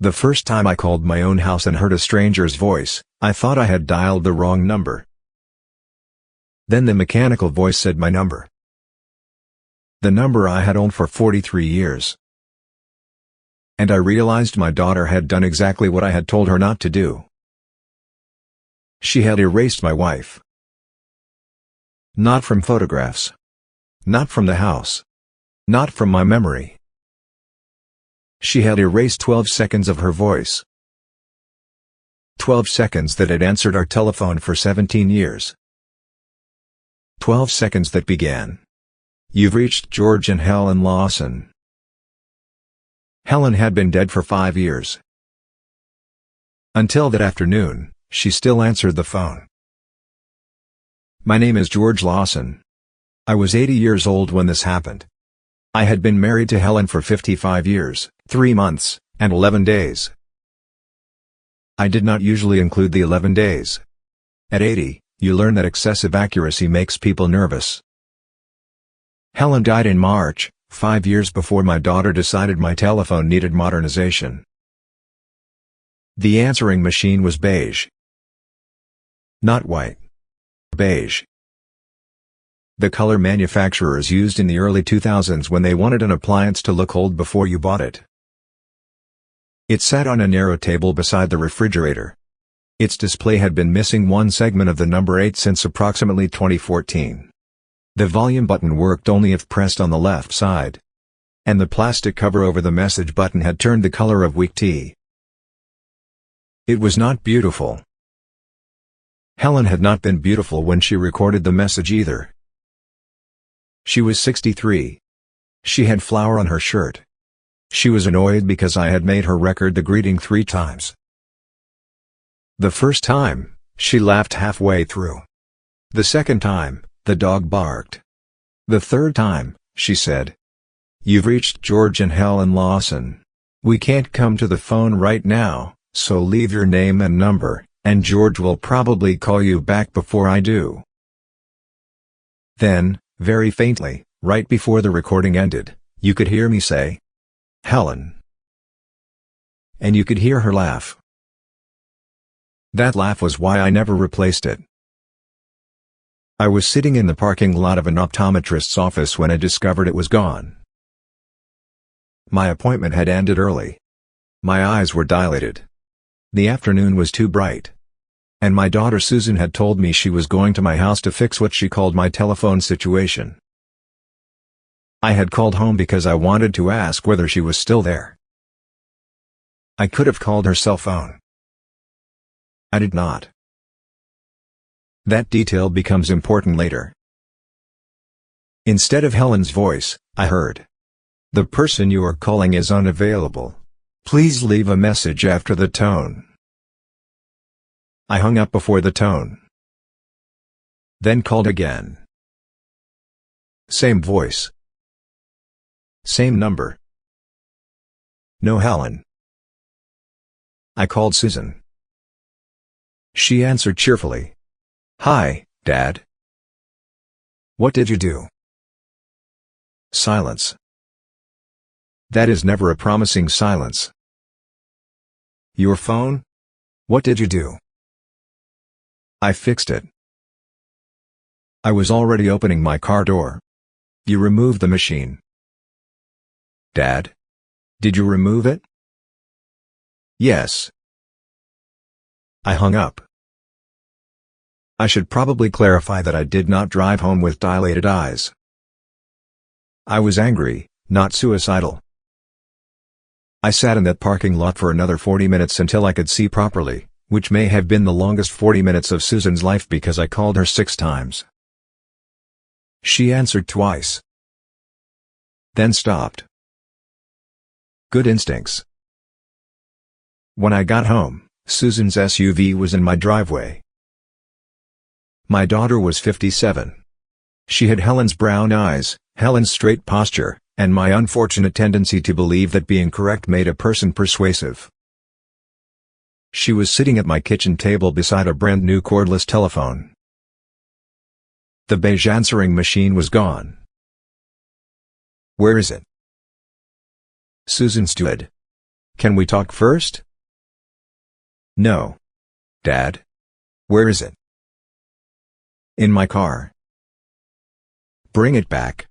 The first time I called my own house and heard a stranger's voice, I thought I had dialed the wrong number. Then the mechanical voice said my number. The number I had owned for 43 years. And I realized my daughter had done exactly what I had told her not to do. She had erased my wife. Not from photographs. Not from the house. Not from my memory. She had erased 12 seconds of her voice. 12 seconds that had answered our telephone for 17 years. 12 seconds that began. "You've reached George and Helen Lawson." Helen had been dead for 5 years. Until that afternoon, she still answered the phone. "My name is George Lawson. I was 80 years old when this happened. I had been married to Helen for 55 years, 3 months, and 11 days. I did not usually include the 11 days. At 80, you learn that excessive accuracy makes people nervous. Helen died in March, 5 years before my daughter decided my telephone needed modernization. The answering machine was beige. Not white. Beige. The color manufacturers used in the early 2000s when they wanted an appliance to look old before you bought it. It sat on a narrow table beside the refrigerator. Its display had been missing one segment of the number 8 since approximately 2014. The volume button worked only if pressed on the left side. And the plastic cover over the message button had turned the color of weak tea. It was not beautiful. Helen had not been beautiful when she recorded the message either. She was 63. She had flour on her shirt. She was annoyed because I had made her record the greeting 3 times. The first time, she laughed halfway through. The second time, the dog barked. The third time, she said, "You've reached George and Helen Lawson. We can't come to the phone right now, so leave your name and number, and George will probably call you back before I do." Then, very faintly, right before the recording ended, you could hear me say, "Helen." And you could hear her laugh. That laugh was why I never replaced it. I was sitting in the parking lot of an optometrist's office when I discovered it was gone. My appointment had ended early. My eyes were dilated. The afternoon was too bright. And my daughter Susan had told me she was going to my house to fix what she called my telephone situation. I had called home because I wanted to ask whether she was still there. I could have called her cell phone. I did not. That detail becomes important later. Instead of Helen's voice, I heard, "The person you are calling is unavailable. Please leave a message after the tone." I hung up before the tone. Then called again. Same voice. Same number. No Helen. I called Susan. She answered cheerfully. "Hi, Dad. What did you do?" Silence. That is never a promising silence. "Your phone? What did you do?" "I fixed it." I was already opening my car door. "You removed the machine." "Dad? Did you remove it?" "Yes." I hung up. I should probably clarify that I did not drive home with dilated eyes. I was angry, not suicidal. I sat in that parking lot for another 40 minutes until I could see properly, which may have been the longest 40 minutes of Susan's life because I called her 6 times. She answered twice. Then stopped. Good instincts. When I got home, Susan's SUV was in my driveway. My daughter was 57. She had Helen's brown eyes, Helen's straight posture, and my unfortunate tendency to believe that being correct made a person persuasive. She was sitting at my kitchen table beside a brand new cordless telephone. The beige answering machine was gone. "Where is it?" Susan stood. Can we talk first? No. Dad? Where is it? In my car. Bring it back.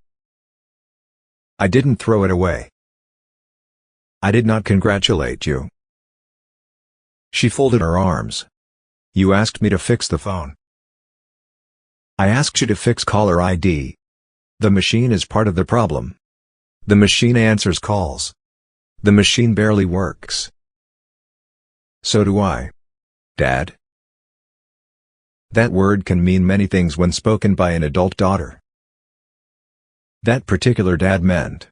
I didn't throw it away. I did not congratulate you. She folded her arms. You asked me to fix the phone. I asked you to fix caller ID. The machine is part of the problem. The machine answers calls. The machine barely works. So do I. Dad? That word can mean many things when spoken by an adult daughter. That particular dad meant,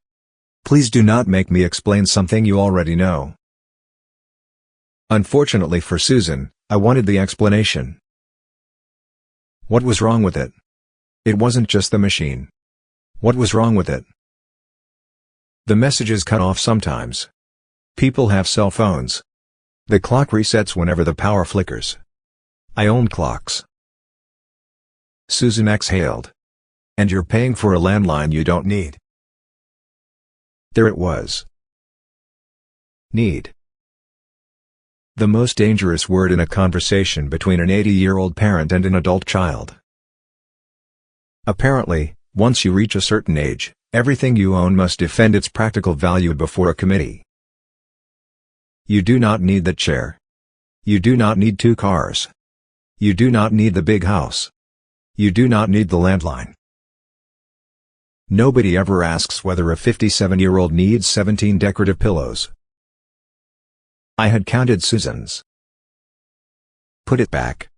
please do not make me explain something you already know. Unfortunately for Susan, I wanted the explanation. What was wrong with it? It wasn't just the machine. What was wrong with it? The messages cut off sometimes. People have cell phones. The clock resets whenever the power flickers. I own clocks. Susan exhaled. And you're paying for a landline you don't need. There it was. Need. The most dangerous word in a conversation between an 80-year-old parent and an adult child. Apparently, once you reach a certain age, everything you own must defend its practical value before a committee. You do not need the chair. You do not need 2 cars. You do not need the big house. You do not need the landline. Nobody ever asks whether a 57-year-old needs 17 decorative pillows. I had counted Susan's. Put it back.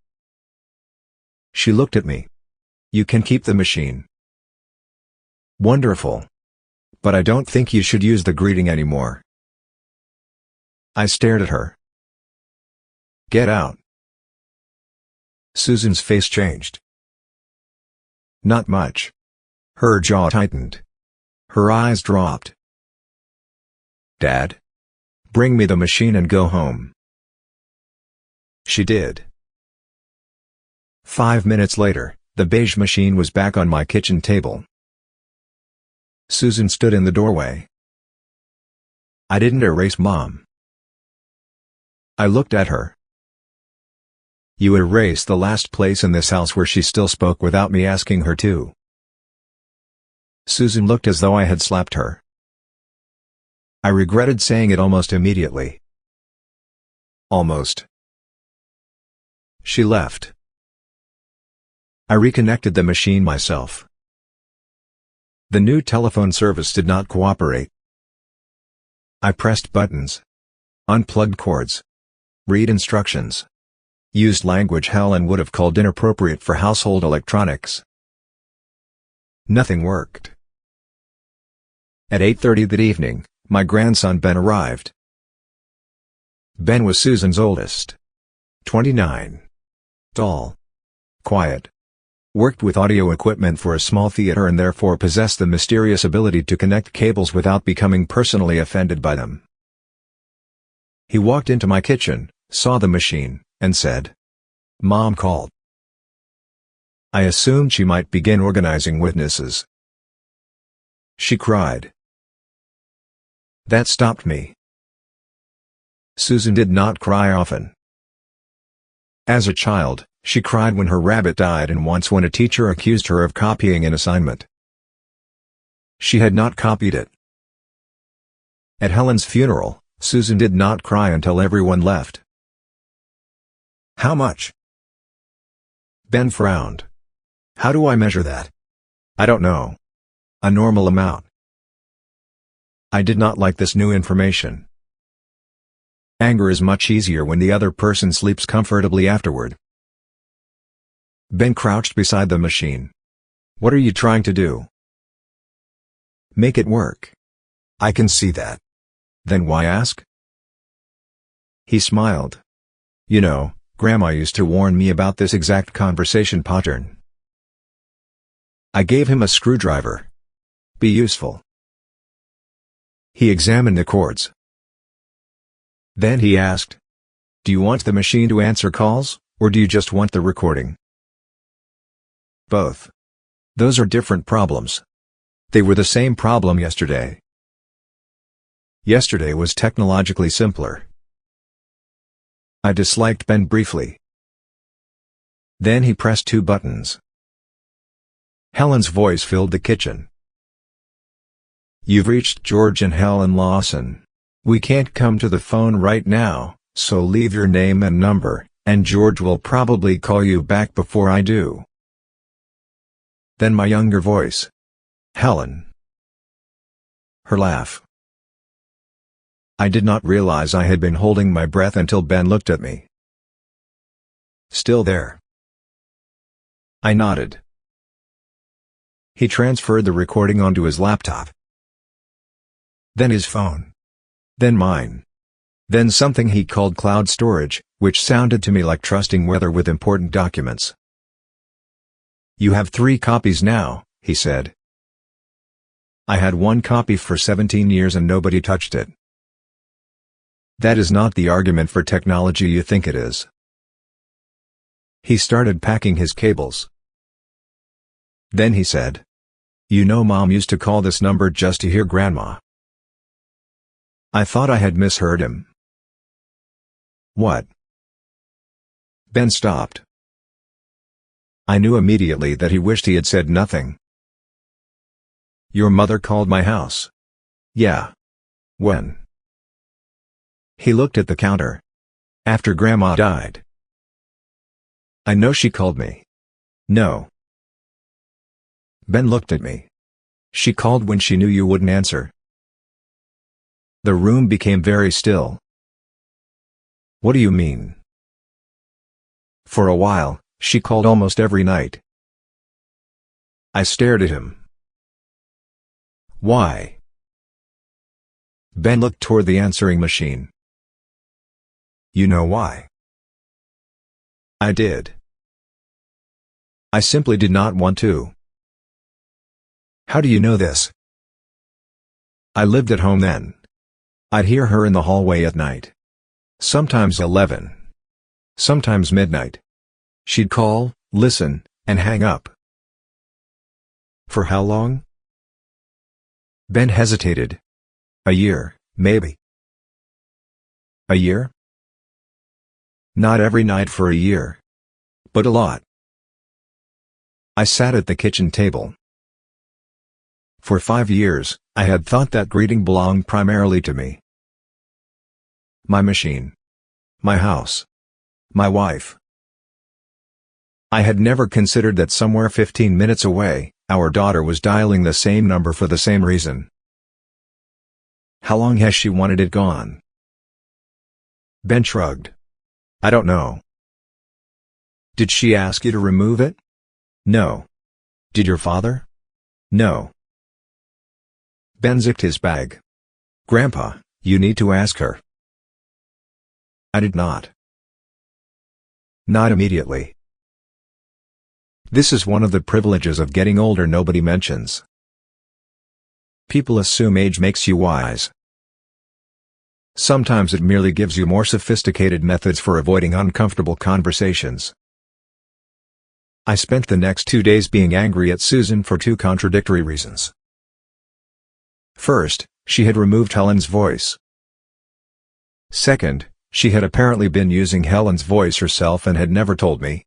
She looked at me. You can keep the machine. Wonderful. But I don't think you should use the greeting anymore. I stared at her. Get out. Susan's face changed. Not much. Her jaw tightened. Her eyes dropped. Dad? Bring me the machine and go home. She did. 5 minutes later, the beige machine was back on my kitchen table. Susan stood in the doorway. I didn't erase Mom. I looked at her. You erased the last place in this house where she still spoke without me asking her to. Susan looked as though I had slapped her. I regretted saying it almost immediately. Almost. She left. I reconnected the machine myself. The new telephone service did not cooperate. I pressed buttons. Unplugged cords. Read instructions. Used language Helen would have called inappropriate for household electronics. Nothing worked. At 8:30 that evening, my grandson Ben arrived. Ben was Susan's oldest. 29. Tall. Quiet. Worked with audio equipment for a small theater and therefore possessed the mysterious ability to connect cables without becoming personally offended by them. He walked into my kitchen, saw the machine, and said, "Mom called." I assumed she might begin organizing witnesses. She cried. That stopped me. Susan did not cry often. As a child, she cried when her rabbit died and once when a teacher accused her of copying an assignment. She had not copied it. At Helen's funeral, Susan did not cry until everyone left. How much? Ben frowned. How do I measure that? I don't know. A normal amount. I did not like this new information. Anger is much easier when the other person sleeps comfortably afterward. Ben crouched beside the machine. What are you trying to do? Make it work. I can see that. Then why ask? He smiled. You know, Grandma used to warn me about this exact conversation pattern. I gave him a screwdriver. Be useful. He examined the cords. Then he asked, do you want the machine to answer calls, or do you just want the recording? Both. Those are different problems. They were the same problem yesterday. Yesterday was technologically simpler. I disliked Ben briefly. Then he pressed two buttons. Helen's voice filled the kitchen. "You've reached George and Helen Lawson. We can't come to the phone right now, so leave your name and number, and George will probably call you back before I do." Then my younger voice. "Helen." Her laugh. I did not realize I had been holding my breath until Ben looked at me. "Still there?" I nodded. He transferred the recording onto his laptop. Then his phone. Then mine. Then something he called cloud storage, which sounded to me like trusting weather with important documents. "You have 3 copies now," he said. I had 1 copy for 17 years and nobody touched it. That is not the argument for technology you think it is. He started packing his cables. Then he said, "You know Mom used to call this number just to hear Grandma." I thought I had misheard him. "What?" Ben stopped. I knew immediately that he wished he had said nothing. "Your mother called my house." "Yeah. When?" He looked at the counter. "After Grandma died." "I know she called me." "No." Ben looked at me. "She called when she knew you wouldn't answer." The room became very still. "What do you mean?" "For a while, she called almost every night." I stared at him. "Why?" Ben looked toward the answering machine. "You know why?" I did. I simply did not want to. "How do you know this?" I lived at home then. I'd hear her in the hallway at night. Sometimes 11. Sometimes midnight. She'd call, listen, and hang up. "For how long?" Ben hesitated. "A year, maybe." "A year?" "Not every night for a year. But a lot." I sat at the kitchen table. For 5 years, I had thought that greeting belonged primarily to me. My machine. My house. My wife. I had never considered that somewhere 15 minutes away, our daughter was dialing the same number for the same reason. "How long has she wanted it gone?" Ben shrugged. "I don't know." "Did she ask you to remove it?" "No." "Did your father?" "No." Ben zipped his bag. "Grandpa, you need to ask her." I did not. Not immediately. This is one of the privileges of getting older nobody mentions. People assume age makes you wise. Sometimes it merely gives you more sophisticated methods for avoiding uncomfortable conversations. I spent the next 2 days being angry at Susan for 2 contradictory reasons. First, she had removed Helen's voice. Second, she had apparently been using Helen's voice herself and had never told me.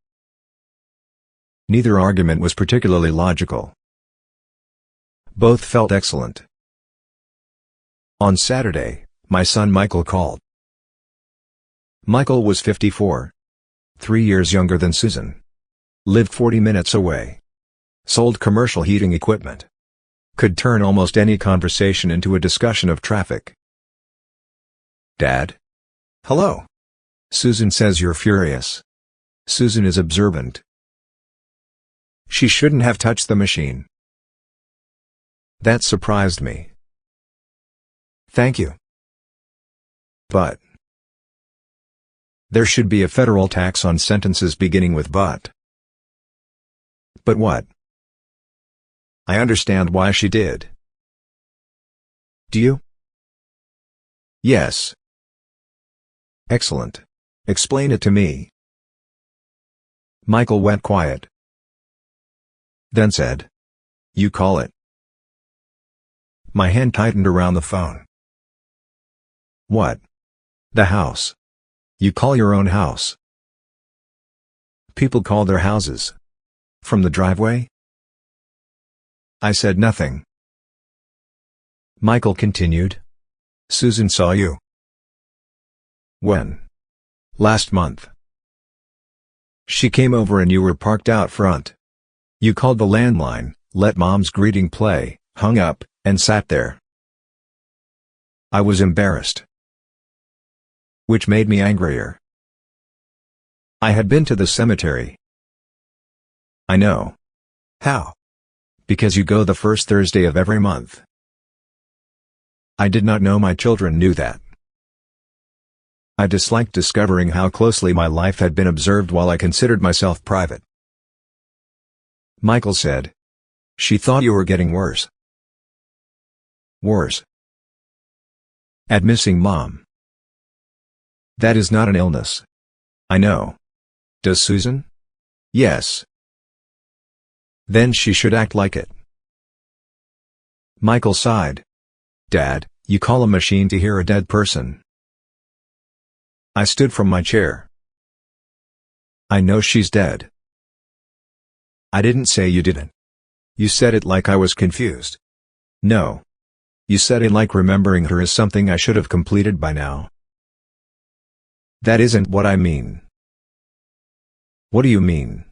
Neither argument was particularly logical. Both felt excellent. On Saturday, my son Michael called. Michael was 54. 3 years younger than Susan. Lived 40 minutes away. Sold commercial heating equipment. Could turn almost any conversation into a discussion of traffic. "Dad?" "Hello. Susan says you're furious." Susan is observant. She shouldn't have touched the machine. That surprised me. "Thank you." "But." There should be a federal tax on sentences beginning with "but." "But what?" I understand why she did. Do you? Yes. Excellent. Explain it to me. Michael went quiet. Then said, "You call it." My hand tightened around the phone. What? The house. You call your own house? People call their houses. From the driveway? I said nothing. Michael continued. Susan saw you. When? Last month. She came over and you were parked out front. You called the landline, let Mom's greeting play, hung up, and sat there. I was embarrassed. Which made me angrier. I had been to the cemetery. I know. How? Because you go the first Thursday of every month. I did not know my children knew that. I disliked discovering how closely my life had been observed while I considered myself private. Michael said. She thought you were getting worse. Worse? At missing Mom. That is not an illness. I know. Does Susan? Yes. Then she should act like it. Michael sighed. Dad, you call a machine to hear a dead person. I stood from my chair. I know she's dead. I didn't say you didn't. You said it like I was confused. No. You said it like remembering her is something I should have completed by now. That isn't what I mean. What do you mean?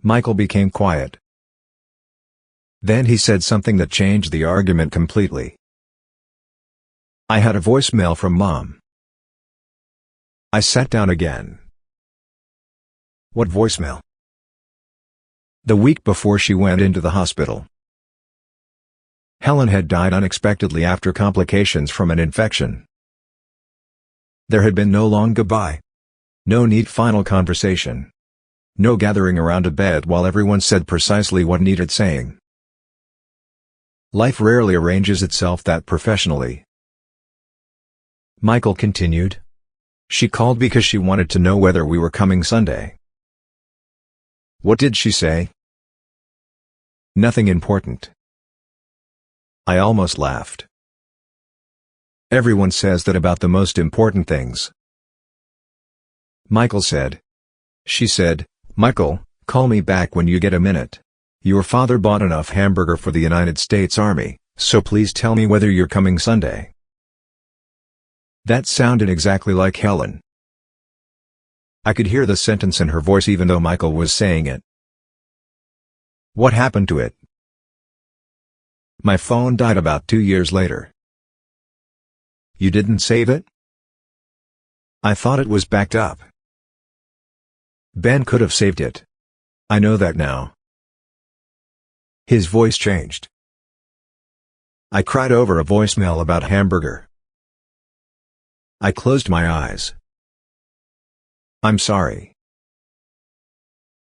Michael became quiet. Then he said something that changed the argument completely. I had a voicemail from Mom. I sat down again. What voicemail? The week before she went into the hospital. Helen had died unexpectedly after complications from an infection. There had been no long goodbye. No neat final conversation. No gathering around a bed while everyone said precisely what needed saying. Life rarely arranges itself that professionally. Michael continued. She called because she wanted to know whether we were coming Sunday. What did she say? Nothing important. I almost laughed. Everyone says that about the most important things. Michael said. She said, Michael, call me back when you get a minute. Your father bought enough hamburger for the United States Army, so please tell me whether you're coming Sunday. That sounded exactly like Helen. I could hear the sentence in her voice even though Michael was saying it. What happened to it? My phone died about 2 years later. You didn't save it? I thought it was backed up. Ben could have saved it. I know that now. His voice changed. I cried over a voicemail about hamburger. I closed my eyes. I'm sorry.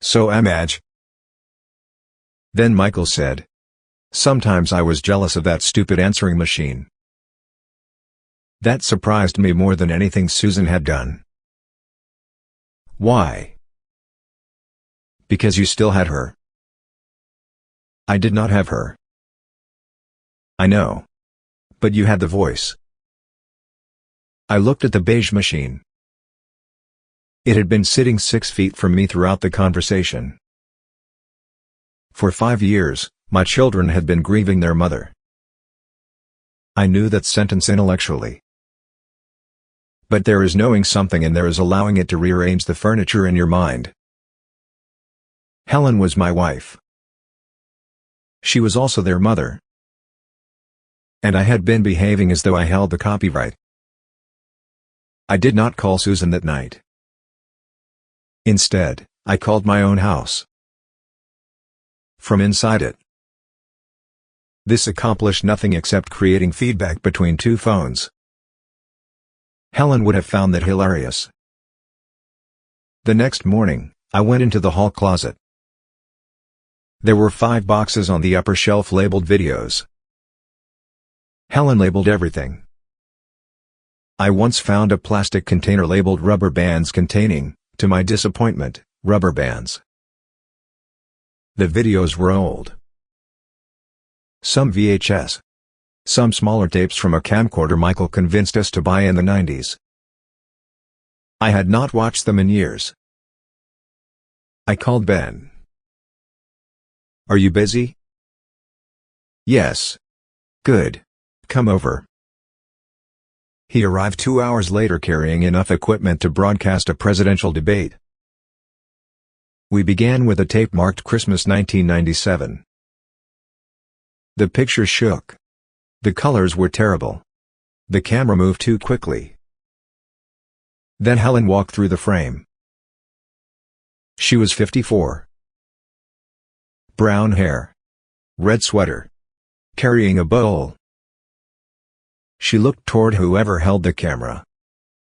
So am Madge. Then Michael said. Sometimes I was jealous of that stupid answering machine. That surprised me more than anything Susan had done. Why? Because you still had her. I did not have her. I know. But you had the voice. I looked at the beige machine. It had been sitting 6 feet from me throughout the conversation. For 5 years, my children had been grieving their mother. I knew that sentence intellectually. But there is knowing something and there is allowing it to rearrange the furniture in your mind. Helen was my wife. She was also their mother. And I had been behaving as though I held the copyright. I did not call Susan that night. Instead, I called my own house. From inside it. This accomplished nothing except creating feedback between two phones. Helen would have found that hilarious. The next morning, I went into the hall closet. There were 5 boxes on the upper shelf labeled videos. Helen labeled everything. I once found a plastic container labeled rubber bands containing, to my disappointment, rubber bands. The videos were old. Some VHS. Some smaller tapes from a camcorder Michael convinced us to buy in the 90s. I had not watched them in years. I called Ben. "Are you busy?" "Yes." "Good. Come over." He arrived 2 hours later carrying enough equipment to broadcast a presidential debate. We began with a tape marked Christmas 1997. The picture shook. The colors were terrible. The camera moved too quickly. Then Helen walked through the frame. She was 54. Brown hair. Red sweater. Carrying a bowl. She looked toward whoever held the camera.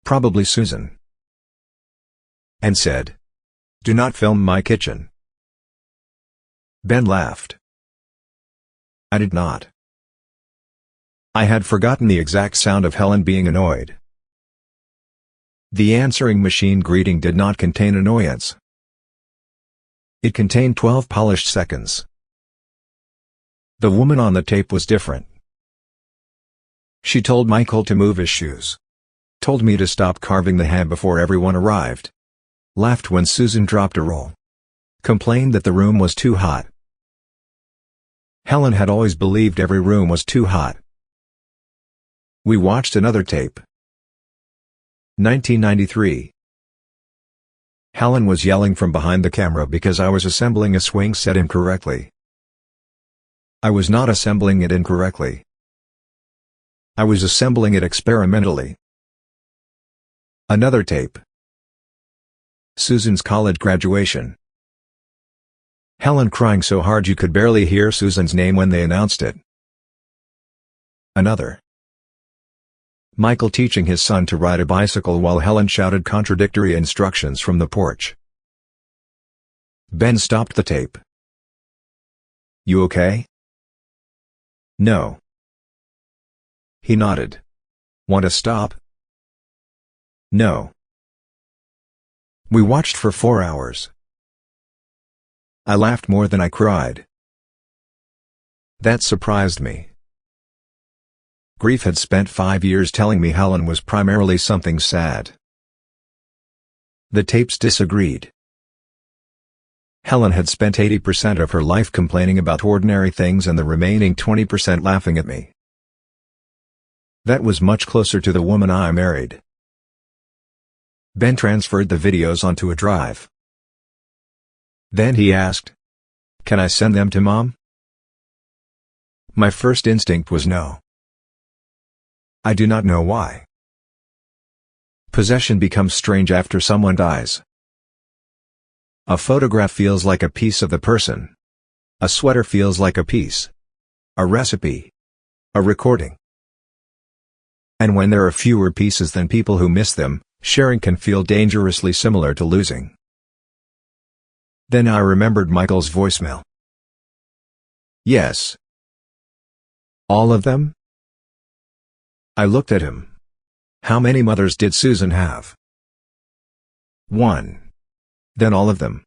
Probably Susan. And said, "Do not film my kitchen." Ben laughed. I did not. I had forgotten the exact sound of Helen being annoyed. The answering machine greeting did not contain annoyance. It contained 12 polished seconds. The woman on the tape was different. She told Michael to move his shoes. Told me to stop carving the ham before everyone arrived. Laughed when Susan dropped a roll. Complained that the room was too hot. Helen had always believed every room was too hot. We watched another tape. 1993. Helen was yelling from behind the camera because I was assembling a swing set incorrectly. I was not assembling it incorrectly. I was assembling it experimentally. Another tape. Susan's college graduation. Helen crying so hard you could barely hear Susan's name when they announced it. Another. Michael teaching his son to ride a bicycle while Helen shouted contradictory instructions from the porch. Ben stopped the tape. "You okay?" "No." He nodded. "Want to stop?" "No." We watched for 4 hours. I laughed more than I cried. That surprised me. Grief had spent 5 years telling me Helen was primarily something sad. The tapes disagreed. Helen had spent 80% of her life complaining about ordinary things and the remaining 20% laughing at me. That was much closer to the woman I married. Ben transferred the videos onto a drive. Then he asked, "Can I send them to Mom?" My first instinct was no. I do not know why. Possession becomes strange after someone dies. A photograph feels like a piece of the person. A sweater feels like a piece. A recipe. A recording. And when there are fewer pieces than people who miss them, sharing can feel dangerously similar to losing. Then I remembered Michael's voicemail. "Yes." "All of them?" I looked at him. How many mothers did Susan have? One. Then all of them.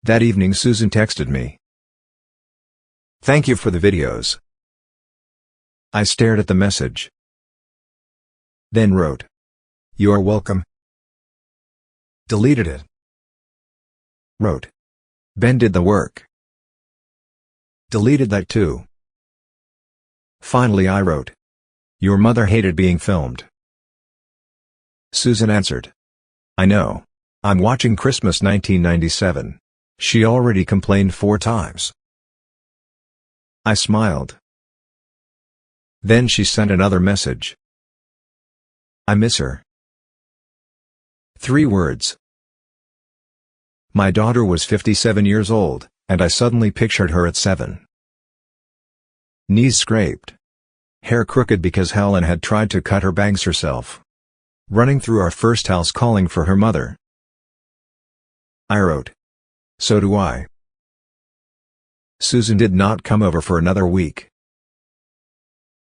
That evening Susan texted me. "Thank you for the videos." I stared at the message. Then wrote, "You're welcome." Deleted it. Wrote, "Ben did the work." Deleted that too. Finally I wrote, "Your mother hated being filmed." Susan answered, "I know. I'm watching Christmas 1997. She already complained 4 times." I smiled. Then she sent another message. "I miss her." 3 words. My daughter was 57 years old, and I suddenly pictured her at 7. Knees scraped. Hair crooked because Helen had tried to cut her bangs herself. Running through our first house calling for her mother. I wrote, "So do I." Susan did not come over for another week.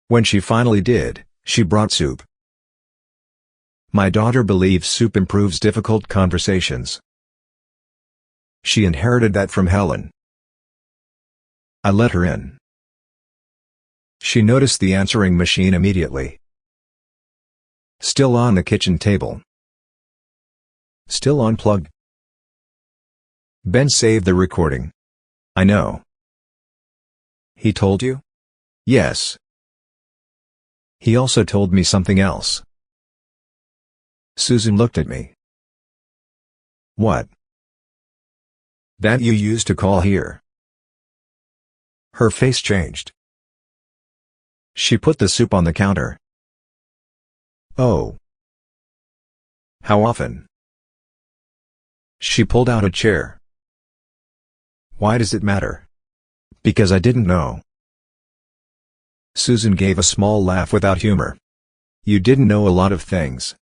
When she finally did, she brought soup. My daughter believes soup improves difficult conversations. She inherited that from Helen. I let her in. She noticed the answering machine immediately. Still on the kitchen table. Still unplugged. Ben saved the recording. I know. He told you? Yes. He also told me something else. Susan looked at me. What? That you used to call here. Her face changed. She put the soup on the counter. Oh. How often? She pulled out a chair. Why does it matter? Because I didn't know. Susan gave a small laugh without humor. You didn't know a lot of things.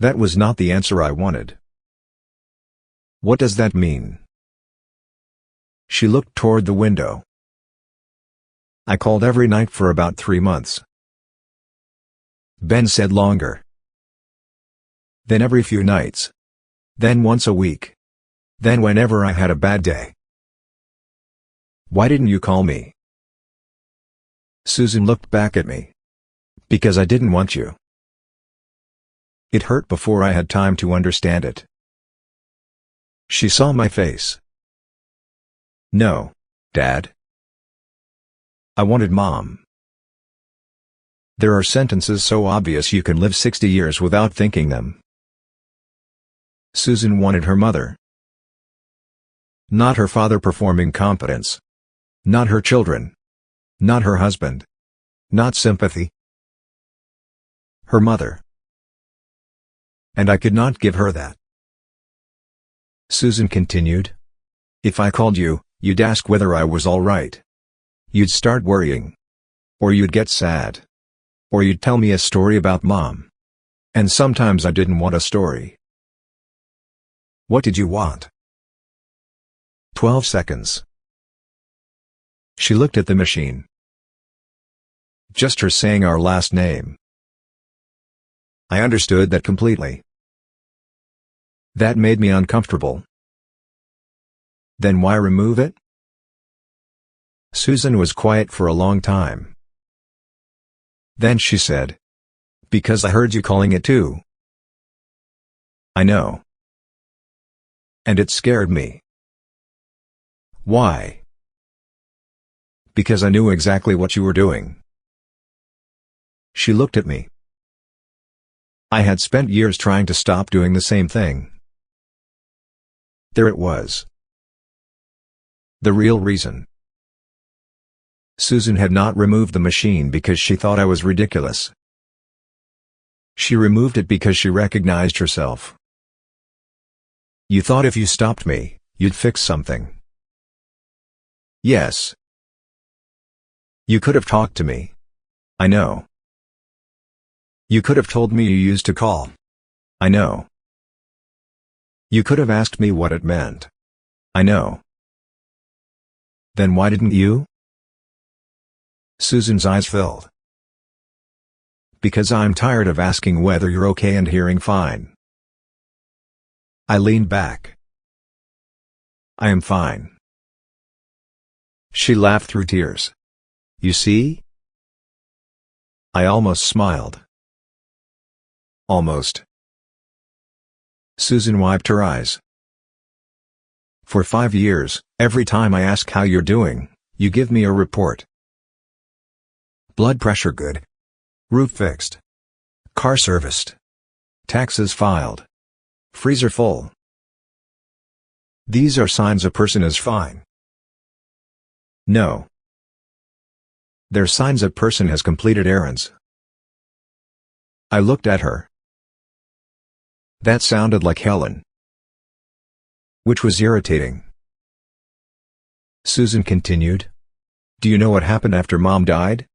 That was not the answer I wanted. What does that mean? She looked toward the window. I called every night for about 3 months. Ben said longer. Then every few nights. Then once a week. Then whenever I had a bad day. Why didn't you call me? Susan looked back at me. Because I didn't want you. It hurt before I had time to understand it. She saw my face. No, Dad. I wanted Mom. There are sentences so obvious you can live 60 years without thinking them. Susan wanted her mother. Not her father performing competence. Not her children. Not her husband. Not sympathy. Her mother. And I could not give her that. Susan continued. If I called you, you'd ask whether I was all right. You'd start worrying. Or you'd get sad. Or you'd tell me a story about Mom. And sometimes I didn't want a story. What did you want? 12 seconds. She looked at the machine. Just her saying our last name. I understood that completely. That made me uncomfortable. Then why remove it? Susan was quiet for a long time. Then she said. Because I heard you calling it too. I know. And it scared me. Why? Because I knew exactly what you were doing. She looked at me. I had spent years trying to stop doing the same thing. There it was. The real reason. Susan had not removed the machine because she thought I was ridiculous. She removed it because she recognized herself. You thought if you stopped me, you'd fix something. Yes. You could have talked to me. I know. You could have told me you used to call. I know. You could have asked me what it meant. I know. Then why didn't you? Susan's eyes filled. Because I'm tired of asking whether you're okay and hearing fine. I leaned back. I am fine. She laughed through tears. You see? I almost smiled. Almost. Susan wiped her eyes. For 5 years, every time I ask how you're doing, you give me a report. Blood pressure good. Roof fixed. Car serviced. Taxes filed. Freezer full. These are signs a person is fine. No. They're signs a person has completed errands. I looked at her. That sounded like Helen. Which was irritating. Susan continued. Do you know what happened after Mom died?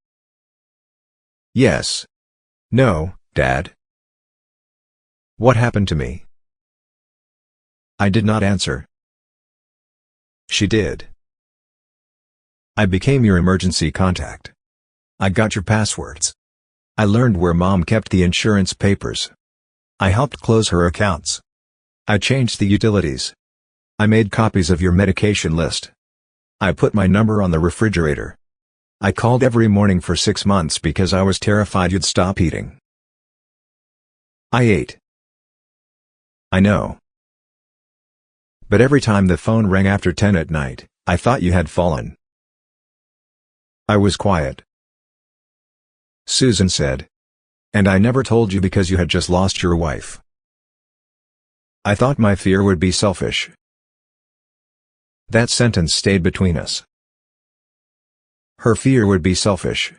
Yes. No, Dad. What happened to me? I did not answer. She did. I became your emergency contact. I got your passwords. I learned where Mom kept the insurance papers. I helped close her accounts. I changed the utilities. I made copies of your medication list. I put my number on the refrigerator. I called every morning for 6 months because I was terrified you'd stop eating. I ate. I know. But every time the phone rang after 10 at night, I thought you had fallen. I was quiet. Susan said. And I never told you because you had just lost your wife. I thought my fear would be selfish. That sentence stayed between us. Her fear would be selfish.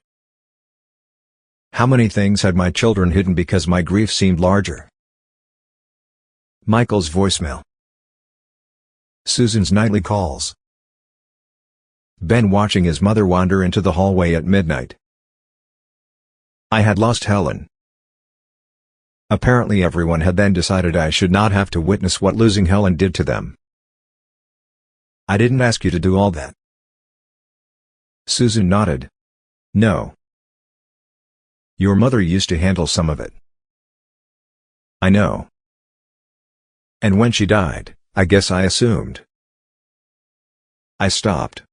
How many things had my children hidden because my grief seemed larger? Michael's voicemail. Susan's nightly calls. Ben watching his mother wander into the hallway at midnight. I had lost Helen. Apparently everyone had then decided I should not have to witness what losing Helen did to them. I didn't ask you to do all that. Susan nodded. No. Your mother used to handle some of it. I know. And when she died, I guess I assumed. I stopped.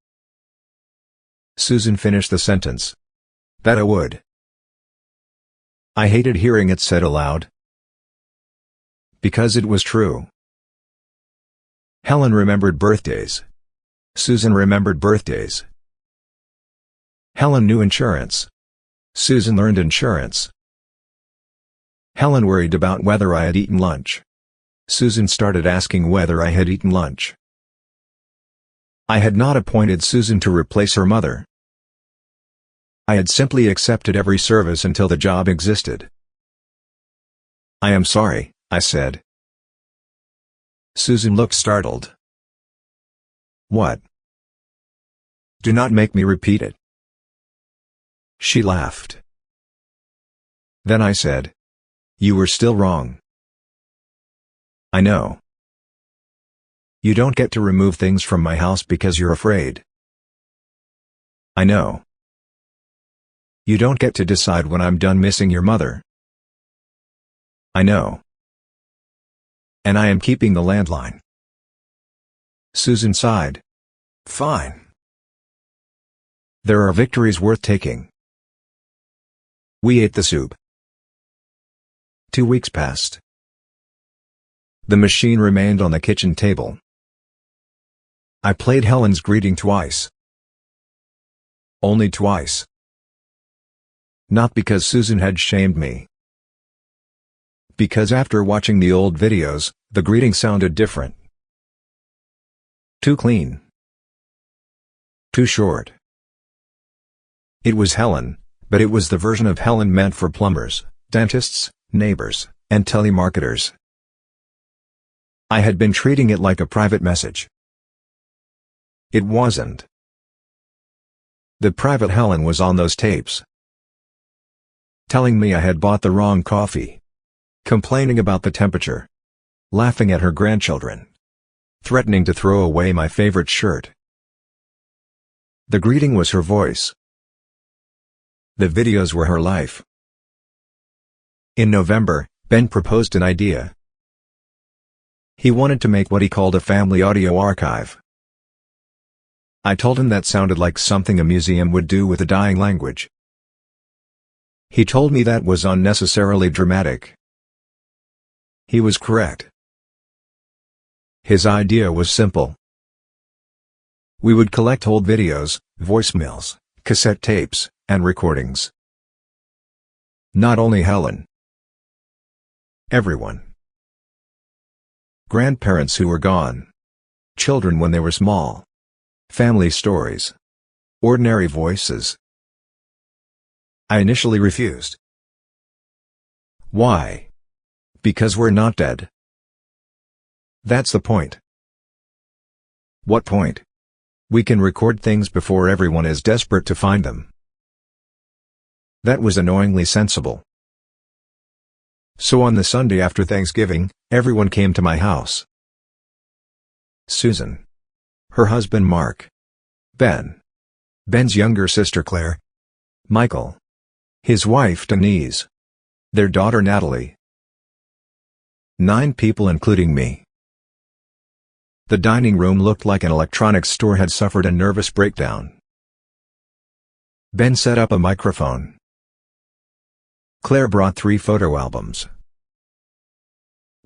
Susan finished the sentence. That I would. I hated hearing it said aloud. Because it was true. Helen remembered birthdays. Susan remembered birthdays. Helen knew insurance. Susan learned insurance. Helen worried about whether I had eaten lunch. Susan started asking whether I had eaten lunch. I had not appointed Susan to replace her mother. I had simply accepted every service until the job existed. I am sorry, I said. Susan looked startled. What? Do not make me repeat it. She laughed. Then I said, you were still wrong. I know. You don't get to remove things from my house because you're afraid. I know. You don't get to decide when I'm done missing your mother. I know. And I am keeping the landline. Susan sighed. Fine. There are victories worth taking. We ate the soup. 2 weeks passed. The machine remained on the kitchen table. I played Helen's greeting twice. Only twice. Not because Susan had shamed me. Because after watching the old videos, the greeting sounded different. Too clean. Too short. It was Helen, but it was the version of Helen meant for plumbers, dentists, neighbors, and telemarketers. I had been treating it like a private message. It wasn't. The private Helen was on those tapes. Telling me I had bought the wrong coffee. Complaining about the temperature. Laughing at her grandchildren. Threatening to throw away my favorite shirt. The greeting was her voice. The videos were her life. In November, Ben proposed an idea. He wanted to make what he called a family audio archive. I told him that sounded like something a museum would do with a dying language. He told me that was unnecessarily dramatic. He was correct. His idea was simple. We would collect old videos, voicemails, cassette tapes, and recordings. Not only Helen. Everyone. Grandparents who were gone. Children when they were small. Family stories. Ordinary voices. I initially refused. Why? Because we're not dead. That's the point. What point? We can record things before everyone is desperate to find them. That was annoyingly sensible. So on the Sunday after Thanksgiving, everyone came to my house. Susan. Her husband Mark. Ben. Ben's younger sister Claire. Michael. His wife Denise. Their daughter Natalie. 9 people including me. The dining room looked like an electronics store had suffered a nervous breakdown. Ben set up a microphone. Claire brought 3 photo albums.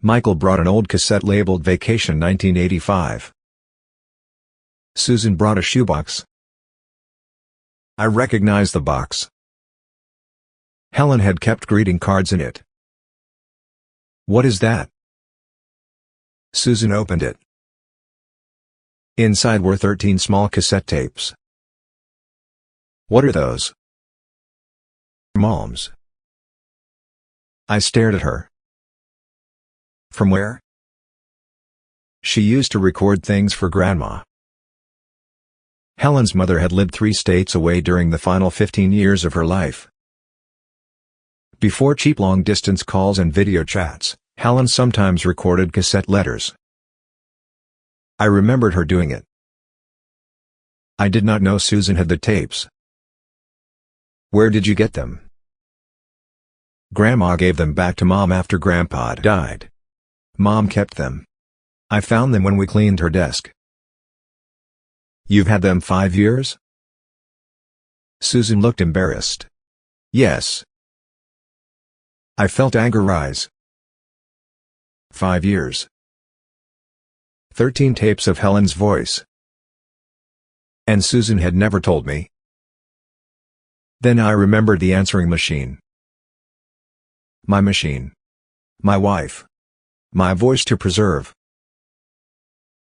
Michael brought an old cassette labeled Vacation 1985. Susan brought a shoebox. I recognized the box. Helen had kept greeting cards in it. "What is that?" Susan opened it. Inside were 13 small cassette tapes. "What are those?" "Mom's." I stared at her. "From where?" "She used to record things for Grandma." Helen's mother had lived 3 states away during the final 15 years of her life. Before cheap long-distance calls and video chats, Helen sometimes recorded cassette letters. I remembered her doing it. I did not know Susan had the tapes. "Where did you get them?" "Grandma gave them back to Mom after Grandpa died. Mom kept them. I found them when we cleaned her desk." "You've had them 5 years?" Susan looked embarrassed. "Yes." I felt anger rise. 5 years. 13 tapes of Helen's voice. And Susan had never told me. Then I remembered the answering machine. My machine. My wife. My voice to preserve.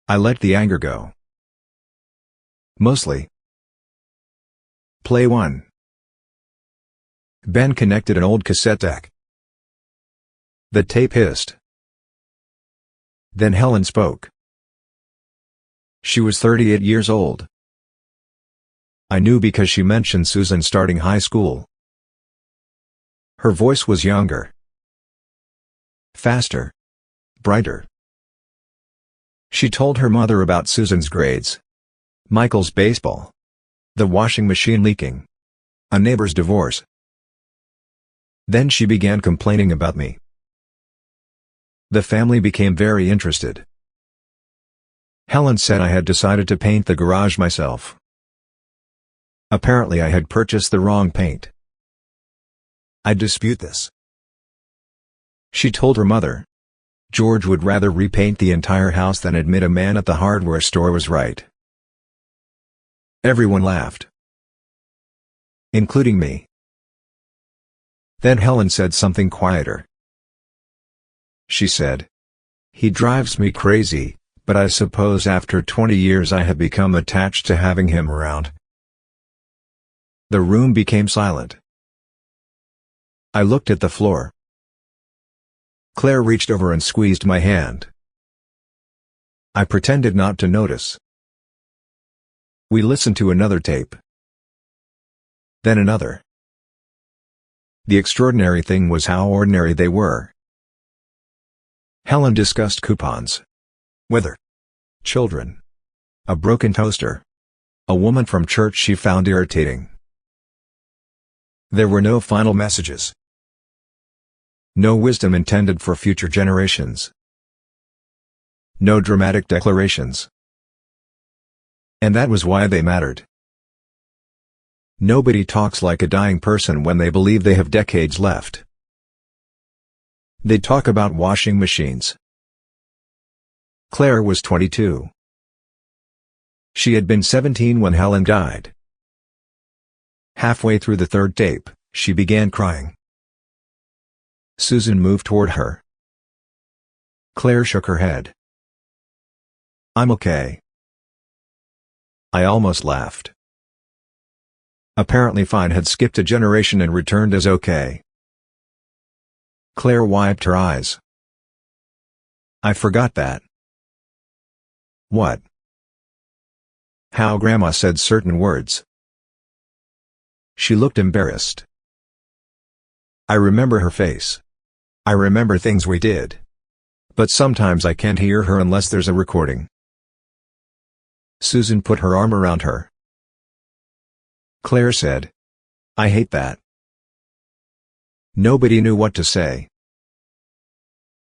I let the anger go. Mostly. Play 1. Ben connected an old cassette deck. The tape hissed. Then Helen spoke. She was 38 years old. I knew because she mentioned Susan starting high school. Her voice was younger. Faster. Brighter. She told her mother about Susan's grades. Michael's baseball. The washing machine leaking. A neighbor's divorce. Then she began complaining about me. The family became very interested. Helen said I had decided to paint the garage myself. Apparently I had purchased the wrong paint. I dispute this. She told her mother. George would rather repaint the entire house than admit a man at the hardware store was right. Everyone laughed. Including me. Then Helen said something quieter. She said, "He drives me crazy, but I suppose after 20 years I have become attached to having him around." The room became silent. I looked at the floor. Claire reached over and squeezed my hand. I pretended not to notice. We listened to another tape. Then another. The extraordinary thing was how ordinary they were. Helen discussed coupons. Weather. Children. A broken toaster. A woman from church she found irritating. There were no final messages. No wisdom intended for future generations. No dramatic declarations. And that was why they mattered. Nobody talks like a dying person when they believe they have decades left. They talk about washing machines. Claire was 22. She had been 17 when Helen died. Halfway through the 3rd tape, she began crying. Susan moved toward her. Claire shook her head. "I'm okay." I almost laughed. Apparently Fine had skipped a generation and returned as okay. Claire wiped her eyes. "I forgot that." "What?" "How Grandma said certain words." She looked embarrassed. I remember her face. I remember things we did. But sometimes I can't hear her unless there's a recording. Susan put her arm around her. Claire said, "I hate that." Nobody knew what to say.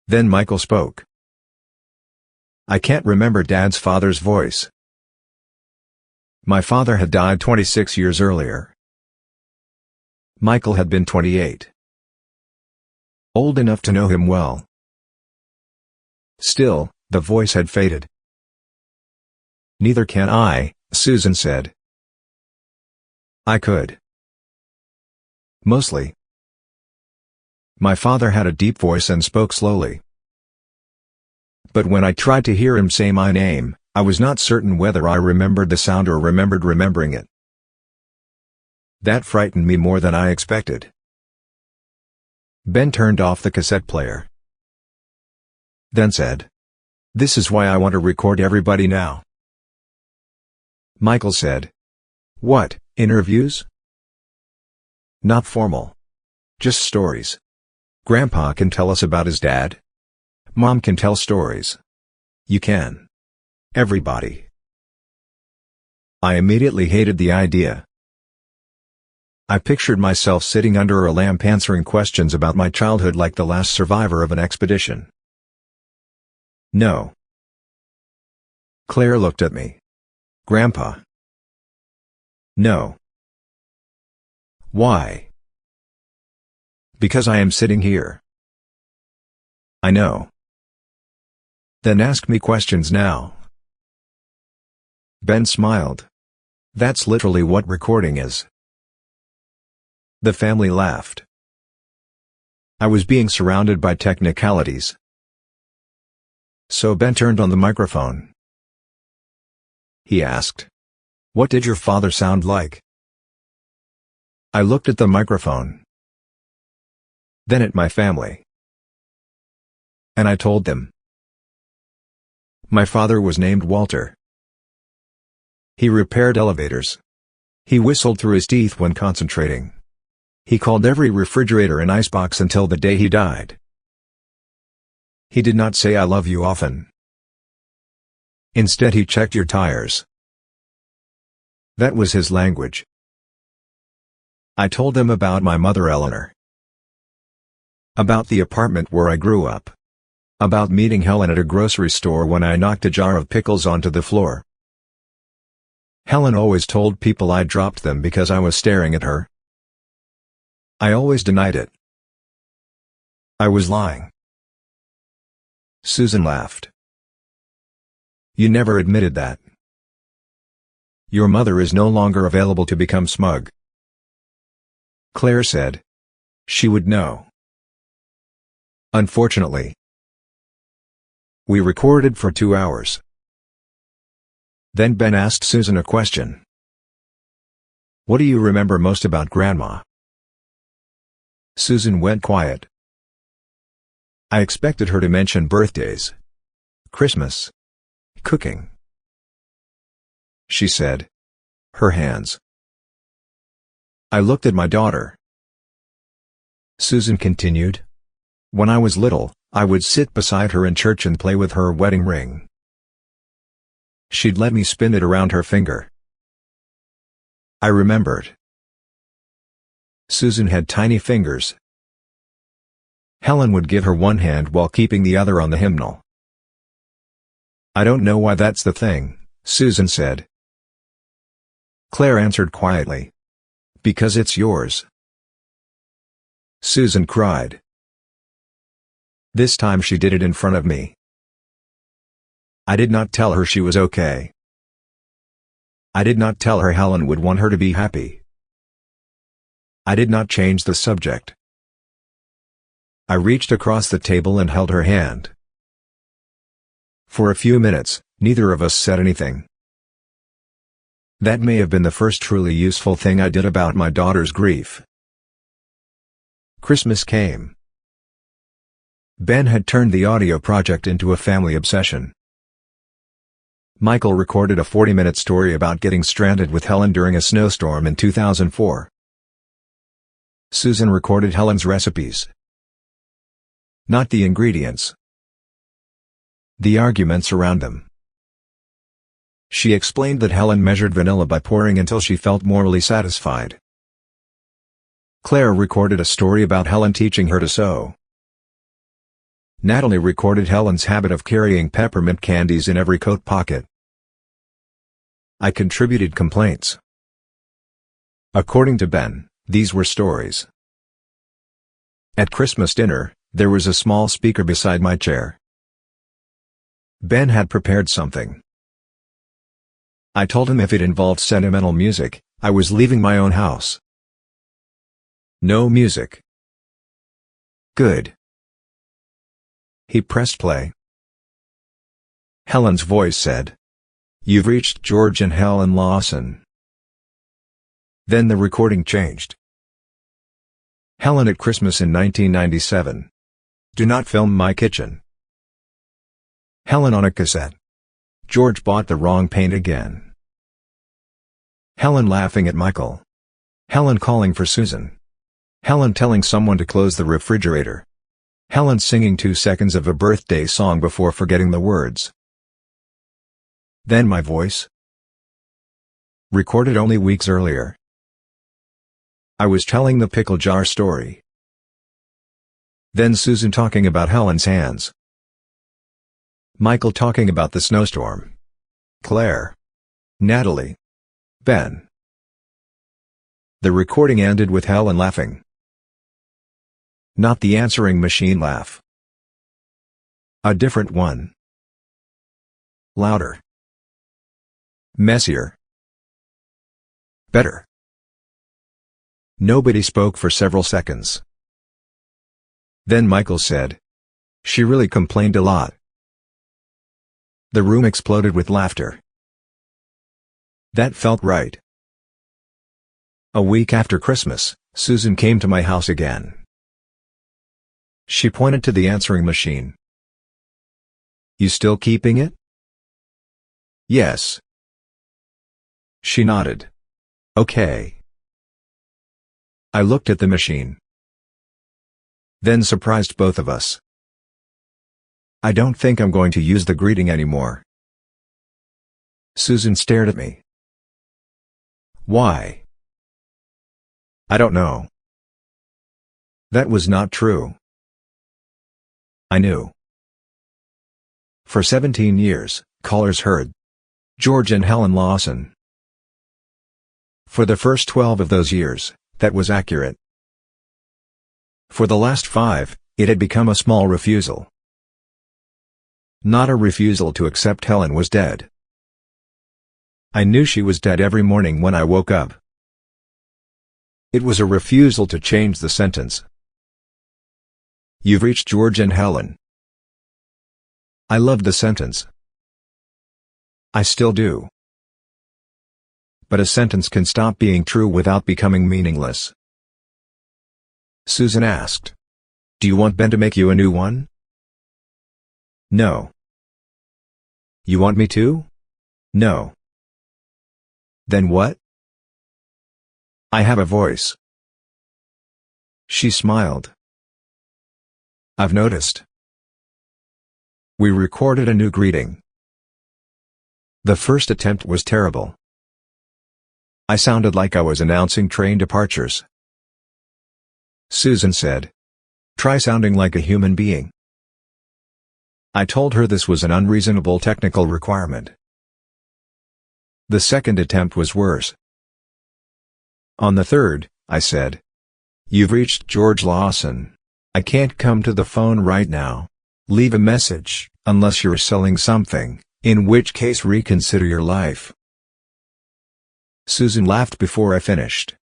Then Michael spoke. "I can't remember Dad's father's voice. My father had died 26 years earlier. Michael had been 28. Old enough to know him well. Still, the voice had faded. "Neither can I," Susan said. "I could. Mostly." My father had a deep voice and spoke slowly. But when I tried to hear him say my name, I was not certain whether I remembered the sound or remembered remembering it. That frightened me more than I expected. Ben turned off the cassette player. Then said, "This is why I want to record everybody now." Michael said, "What, interviews?" "Not formal. Just stories. Grandpa can tell us about his dad. Mom can tell stories. You can. Everybody." I immediately hated the idea. I pictured myself sitting under a lamp answering questions about my childhood like the last survivor of an expedition. "No." Claire looked at me. "Grandpa." "No." "Why?" "Because I am sitting here." "I know." "Then ask me questions now." Ben smiled. "That's literally what recording is." The family laughed. I was being surrounded by technicalities. So Ben turned on the microphone. He asked, "What did your father sound like?" I looked at the microphone. Then at my family. And I told them. My father was named Walter. He repaired elevators. He whistled through his teeth when concentrating. He called every refrigerator an icebox until the day he died. He did not say "I love you" often. Instead he checked your tires. That was his language. I told them about my mother Eleanor. About the apartment where I grew up. About meeting Helen at a grocery store when I knocked a jar of pickles onto the floor. Helen always told people I dropped them because I was staring at her. I always denied it. I was lying. Susan laughed. "You never admitted that. Your mother is no longer available to become smug." Claire said. "She would know." Unfortunately. We recorded for 2 hours. Then Ben asked Susan a question. "What do you remember most about Grandma?" Susan went quiet. I expected her to mention birthdays, Christmas, cooking. She said, "Her hands." I looked at my daughter. Susan continued, "When I was little, I would sit beside her in church and play with her wedding ring. She'd let me spin it around her finger." I remembered. Susan had tiny fingers. Helen would give her one hand while keeping the other on the hymnal. "I don't know why that's the thing," Susan said. Claire answered quietly. "Because it's yours." Susan cried. This time she did it in front of me. I did not tell her she was okay. I did not tell her Helen would want her to be happy. I did not change the subject. I reached across the table and held her hand. For a few minutes, neither of us said anything. That may have been the first truly useful thing I did about my daughter's grief. Christmas came. Ben had turned the audio project into a family obsession. Michael recorded a 40-minute story about getting stranded with Helen during a snowstorm in 2004. Susan recorded Helen's recipes. Not the ingredients. The arguments around them. She explained that Helen measured vanilla by pouring until she felt morally satisfied. Claire recorded a story about Helen teaching her to sew. Natalie recorded Helen's habit of carrying peppermint candies in every coat pocket. I contributed complaints. According to Ben, These were stories. At Christmas dinner, there was a small speaker beside my chair. Ben had prepared something. I told him if it involved sentimental music, I was leaving my own house. No music. Good. He pressed play. Helen's voice said, "You've reached George and Helen Lawson." Then the recording changed. Helen at Christmas in 1997. Do not film my kitchen. Helen on a cassette. George bought the wrong paint again. Helen laughing at Michael. Helen calling for Susan. Helen telling someone to close the refrigerator. Helen singing 2 seconds of a birthday song before forgetting the words. Then my voice. Recorded only weeks earlier. I was telling the pickle jar story. Then Susan talking about Helen's hands. Michael talking about the snowstorm. Claire. Natalie. Ben. The recording ended with Helen laughing. Not the answering machine laugh. A different one. Louder. Messier. Better. Nobody spoke for several seconds. Then Michael said, "She really complained a lot." The room exploded with laughter. That felt right. A week after Christmas, Susan came to my house again. She pointed to the answering machine. "You still keeping it?" "Yes." She nodded. "Okay." I looked at the machine. Then surprised both of us. "I don't think I'm going to use the greeting anymore." Susan stared at me. "Why?" "I don't know." That was not true. I knew. For 17 years, callers heard George and Helen Lawson. For the first 12 of those years, that was accurate. For the last 5, it had become a small refusal. Not a refusal to accept Helen was dead. I knew she was dead every morning when I woke up. It was a refusal to change the sentence. "You've reached George and Helen." I loved the sentence. I still do. But a sentence can stop being true without becoming meaningless. Susan asked, "Do you want Ben to make you a new one?" "No." "You want me to?" "No." "Then what?" "I have a voice." She smiled. "I've noticed." We recorded a new greeting. The first attempt was terrible. I sounded like I was announcing train departures. Susan said, "Try sounding like a human being." I told her this was an unreasonable technical requirement. The second attempt was worse. On the third, I said, "You've reached George Lawson. I can't come to the phone right now. Leave a message, unless you're selling something, in which case reconsider your life." Susan laughed before I finished.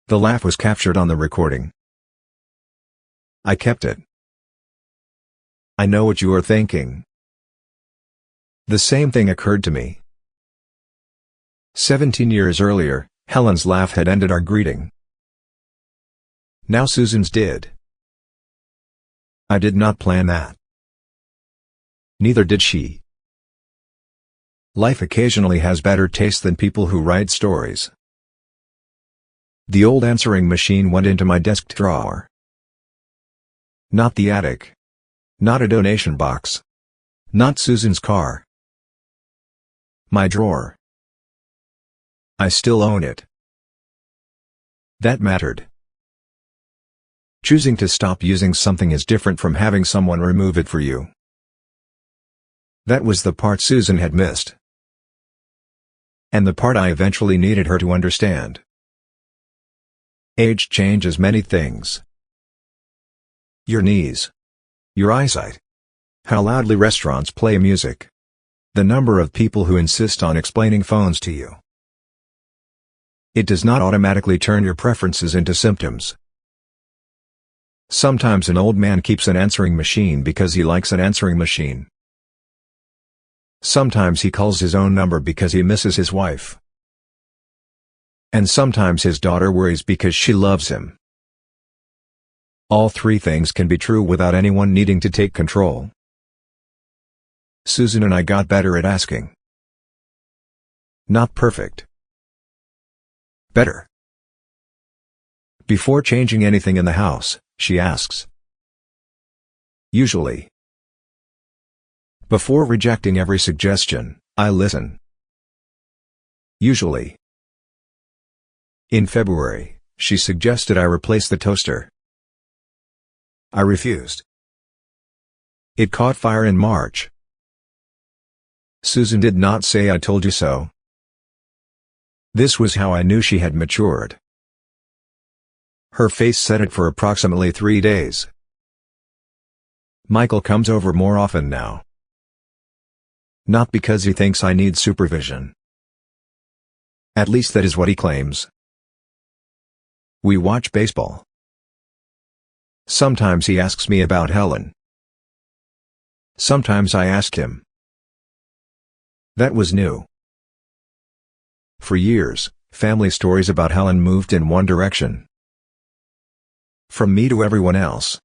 The laugh was captured on the recording. I kept it. I know what you are thinking. The same thing occurred to me. 17 years earlier, Helen's laugh had ended our greeting. Now Susan's did. I did not plan that. Neither did she. Life occasionally has better taste than people who write stories. The old answering machine went into my desk drawer. Not the attic. Not a donation box. Not Susan's car. My drawer. I still own it. That mattered. Choosing to stop using something is different from having someone remove it for you. That was the part Susan had missed. And the part I eventually needed her to understand. Age changes many things. Your knees. Your eyesight. How loudly restaurants play music. The number of people who insist on explaining phones to you. It does not automatically turn your preferences into symptoms. Sometimes an old man keeps an answering machine because he likes an answering machine. Sometimes he calls his own number because he misses his wife. And sometimes his daughter worries because she loves him. All three things can be true without anyone needing to take control. Susan and I got better at asking. Not perfect. Better. Before changing anything in the house, she asks. Usually. Before rejecting every suggestion, I listen. Usually. In February, she suggested I replace the toaster. I refused. It caught fire in March. Susan did not say "I told you so." This was how I knew she had matured. Her face said it for approximately 3 days. Michael comes over more often now. Not because he thinks I need supervision. At least that is what he claims. We watch baseball. Sometimes he asks me about Helen. Sometimes I ask him. That was new. For years, family stories about Helen moved in one direction. From me to everyone else.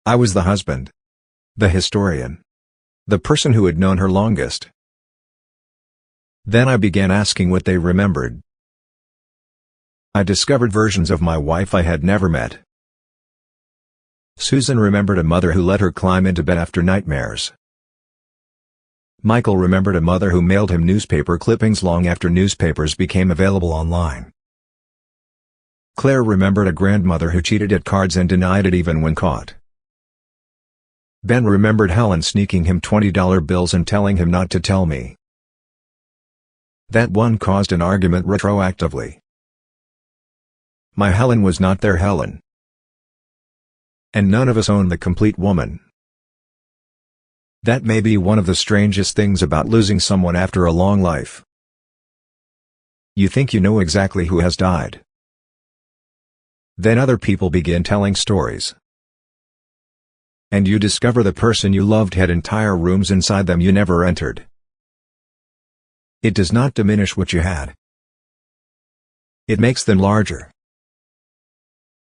I was the husband. The historian. The person who had known her longest. Then I began asking what they remembered. I discovered versions of my wife I had never met. Susan remembered a mother who let her climb into bed after nightmares. Michael remembered a mother who mailed him newspaper clippings long after newspapers became available online. Claire remembered a grandmother who cheated at cards and denied it even when caught. Ben remembered Helen sneaking him $20 bills and telling him not to tell me. That one caused an argument retroactively. My Helen was not their Helen. And none of us owned the complete woman. That may be one of the strangest things about losing someone after a long life. You think you know exactly who has died. Then other people begin telling stories. And you discover the person you loved had entire rooms inside them you never entered. It does not diminish what you had. It makes them larger.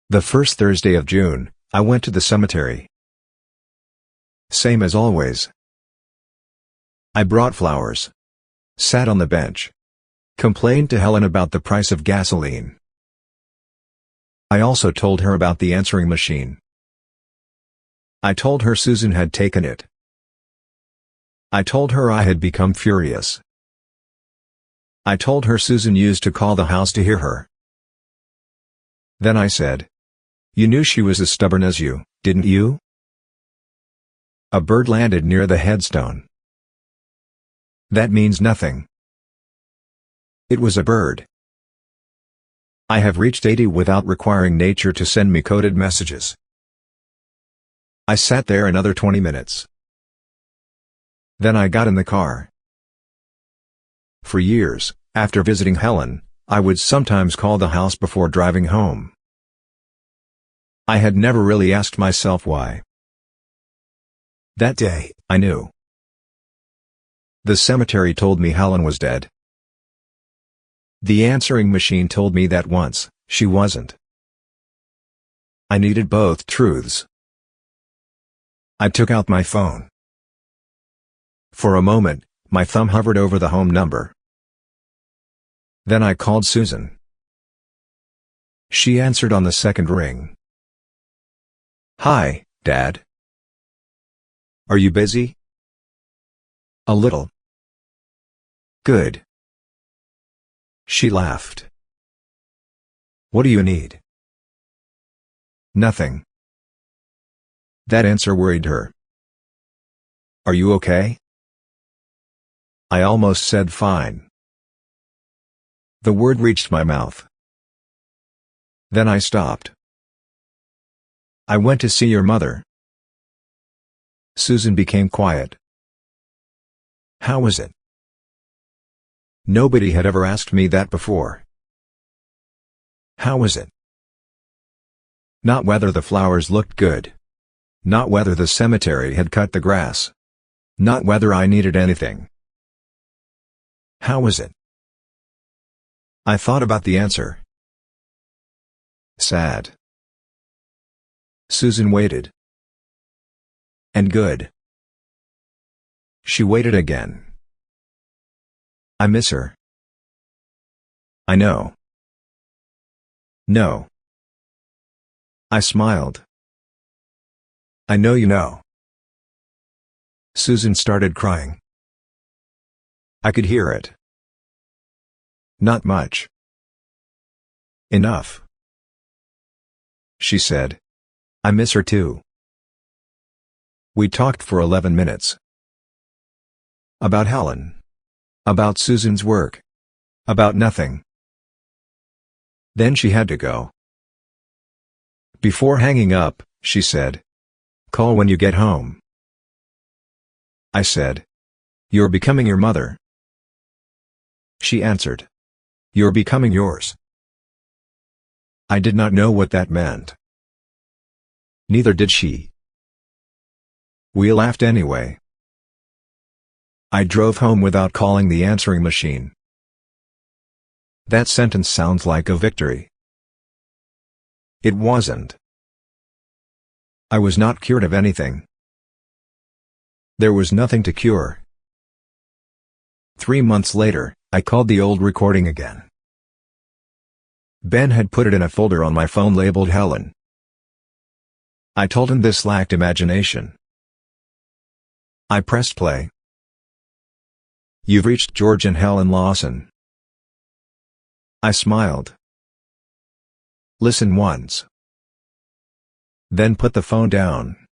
The first Thursday of June, I went to the cemetery. Same as always. I brought flowers. Sat on the bench. Complained to Helen about the price of gasoline. I also told her about the answering machine. I told her Susan had taken it. I told her I had become furious. I told her Susan used to call the house to hear her. Then I said, "You knew she was as stubborn as you, didn't you?" A bird landed near the headstone. That means nothing. It was a bird. I have reached 80 without requiring nature to send me coded messages. I sat there another 20 minutes. Then I got in the car. For years, after visiting Helen, I would sometimes call the house before driving home. I had never really asked myself why. That day, I knew. The cemetery told me Helen was dead. The answering machine told me that once, she wasn't. I needed both truths. I took out my phone. For a moment, my thumb hovered over the home number. Then I called Susan. She answered on the second ring. "Hi, Dad. Are you busy?" "A little." "Good." She laughed. "What do you need?" "Nothing." That answer worried her. "Are you okay?" I almost said fine. The word reached my mouth. Then I stopped. "I went to see your mother." Susan became quiet. "How was it?" Nobody had ever asked me that before. How was it? Not whether the flowers looked good. Not whether the cemetery had cut the grass. Not whether I needed anything. How was it? I thought about the answer. Sad. Susan waited. And good. She waited again. I miss her. I know. No. I smiled. I know you know. Susan started crying. I could hear it. Not much. Enough. She said. I miss her too. We talked for 11 minutes. About Helen. About Susan's work. About nothing. Then she had to go. Before hanging up, she said, "Call when you get home." I said, "You're becoming your mother." She answered, "You're becoming yours." I did not know what that meant. Neither did she. We laughed anyway. I drove home without calling the answering machine. That sentence sounds like a victory. It wasn't. I was not cured of anything. There was nothing to cure. 3 months later, I called the old recording again. Ben had put it in a folder on my phone labeled Helen. I told him this lacked imagination. I pressed play. "You've reached George and Helen Lawson." I smiled. "Listen once." Then put the phone down.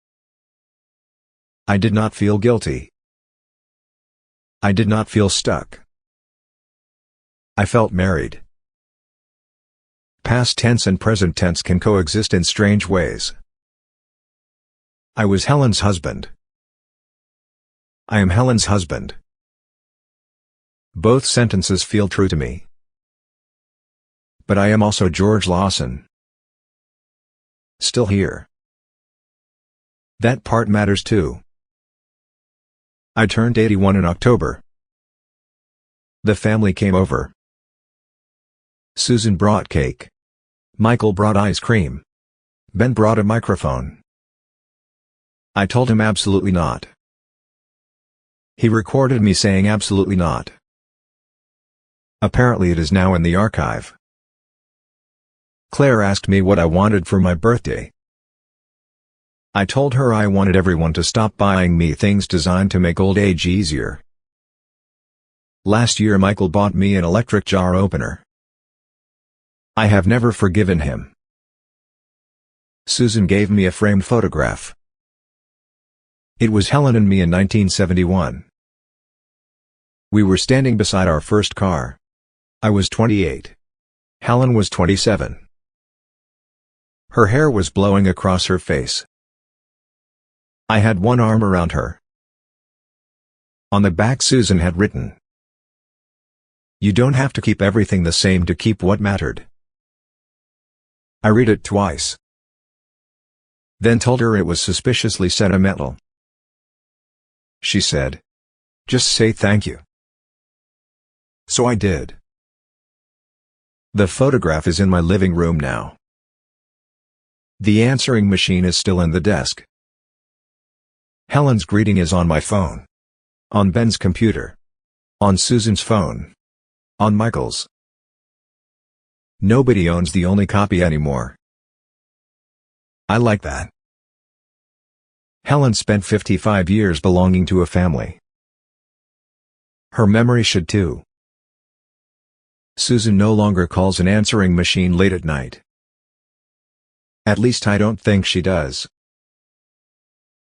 I did not feel guilty. I did not feel stuck. I felt married. Past tense and present tense can coexist in strange ways. I was Helen's husband. I am Helen's husband. Both sentences feel true to me. But I am also George Lawson. Still here. That part matters too. I turned 81 in October. The family came over. Susan brought cake. Michael brought ice cream. Ben brought a microphone. I told him absolutely not. He recorded me saying absolutely not. Apparently it is now in the archive. Claire asked me what I wanted for my birthday. I told her I wanted everyone to stop buying me things designed to make old age easier. Last year Michael bought me an electric jar opener. I have never forgiven him. Susan gave me a framed photograph. It was Helen and me in 1971. We were standing beside our first car. I was 28. Helen was 27. Her hair was blowing across her face. I had one arm around her. On the back Susan had written, "You don't have to keep everything the same to keep what mattered." I read it twice. Then told her it was suspiciously sentimental. She said, "Just say thank you." So I did. The photograph is in my living room now. The answering machine is still in the desk. Helen's greeting is on my phone. On Ben's computer. On Susan's phone. On Michael's. Nobody owns the only copy anymore. I like that. Helen spent 55 years belonging to a family. Her memory should too. Susan no longer calls an answering machine late at night. At least I don't think she does.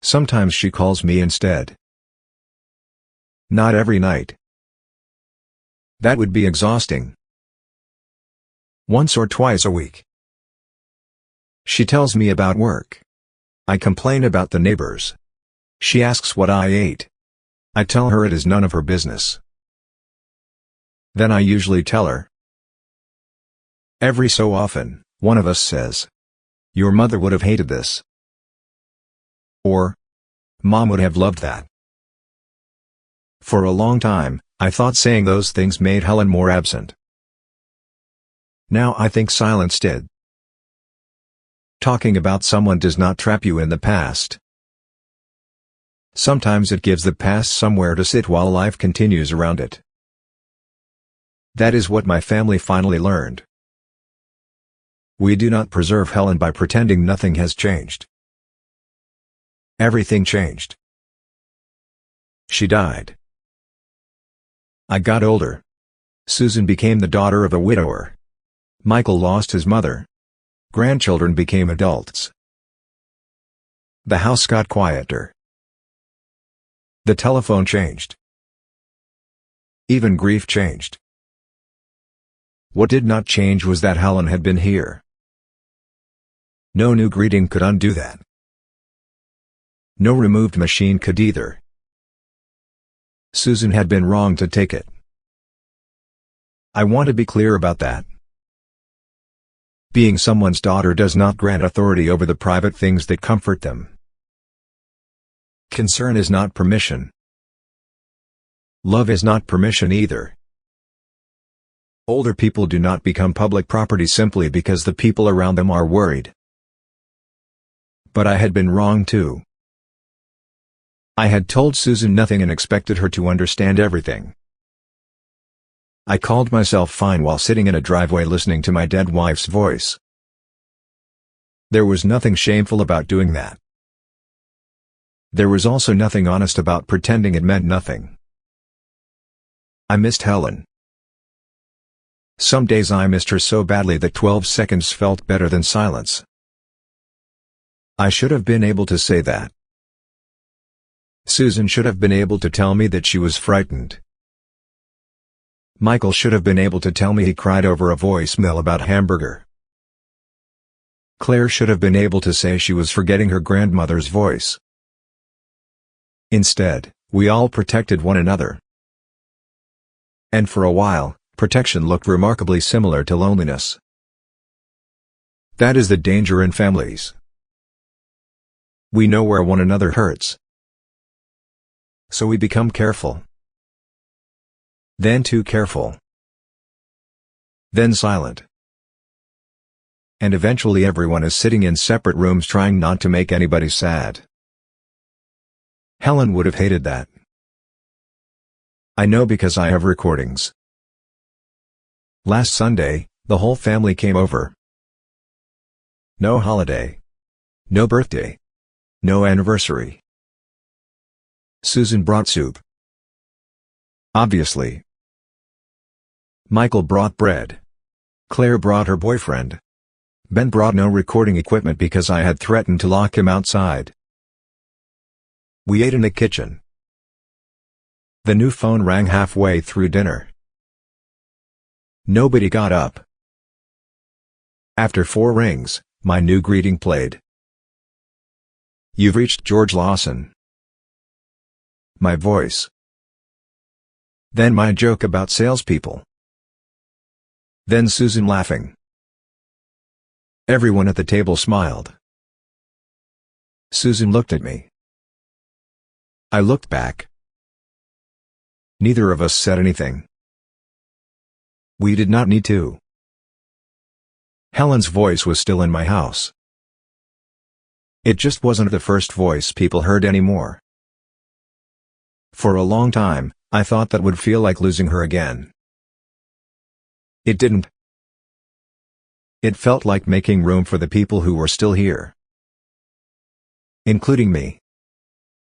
Sometimes she calls me instead. Not every night. That would be exhausting. Once or twice a week. She tells me about work. I complain about the neighbors. She asks what I ate. I tell her it is none of her business. Then I usually tell her. Every so often, one of us says, "Your mother would have hated this." Or, "Mom would have loved that." For a long time, I thought saying those things made Helen more absent. Now I think silence did. Talking about someone does not trap you in the past. Sometimes it gives the past somewhere to sit while life continues around it. That is what my family finally learned. We do not preserve Helen by pretending nothing has changed. Everything changed. She died. I got older. Susan became the daughter of a widower. Michael lost his mother. Grandchildren became adults. The house got quieter. The telephone changed. Even grief changed. What did not change was that Helen had been here. No new greeting could undo that. No removed machine could either. Susan had been wrong to take it. I want to be clear about that. Being someone's daughter does not grant authority over the private things that comfort them. Concern is not permission. Love is not permission either. Older people do not become public property simply because the people around them are worried. But I had been wrong too. I had told Susan nothing and expected her to understand everything. I called myself fine while sitting in a driveway listening to my dead wife's voice. There was nothing shameful about doing that. There was also nothing honest about pretending it meant nothing. I missed Helen. Some days I missed her so badly that 12 seconds felt better than silence. I should have been able to say that. Susan should have been able to tell me that she was frightened. Michael should have been able to tell me he cried over a voicemail about hamburger. Claire should have been able to say she was forgetting her grandmother's voice. Instead, we all protected one another. And for a while, protection looked remarkably similar to loneliness. That is the danger in families. We know where one another hurts. So we become careful. Then too careful. Then silent. And eventually everyone is sitting in separate rooms trying not to make anybody sad. Helen would have hated that. I know because I have recordings. Last Sunday, the whole family came over. No holiday. No birthday. No anniversary. Susan brought soup. Obviously. Michael brought bread. Claire brought her boyfriend. Ben brought no recording equipment because I had threatened to lock him outside. We ate in the kitchen. The new phone rang halfway through dinner. Nobody got up. After 4 rings, my new greeting played. "You've reached George Lawson." My voice. Then my joke about salespeople. Then Susan laughing. Everyone at the table smiled. Susan looked at me. I looked back. Neither of us said anything. We did not need to. Helen's voice was still in my house. It just wasn't the first voice people heard anymore. For a long time, I thought that would feel like losing her again. It didn't. It felt like making room for the people who were still here. Including me.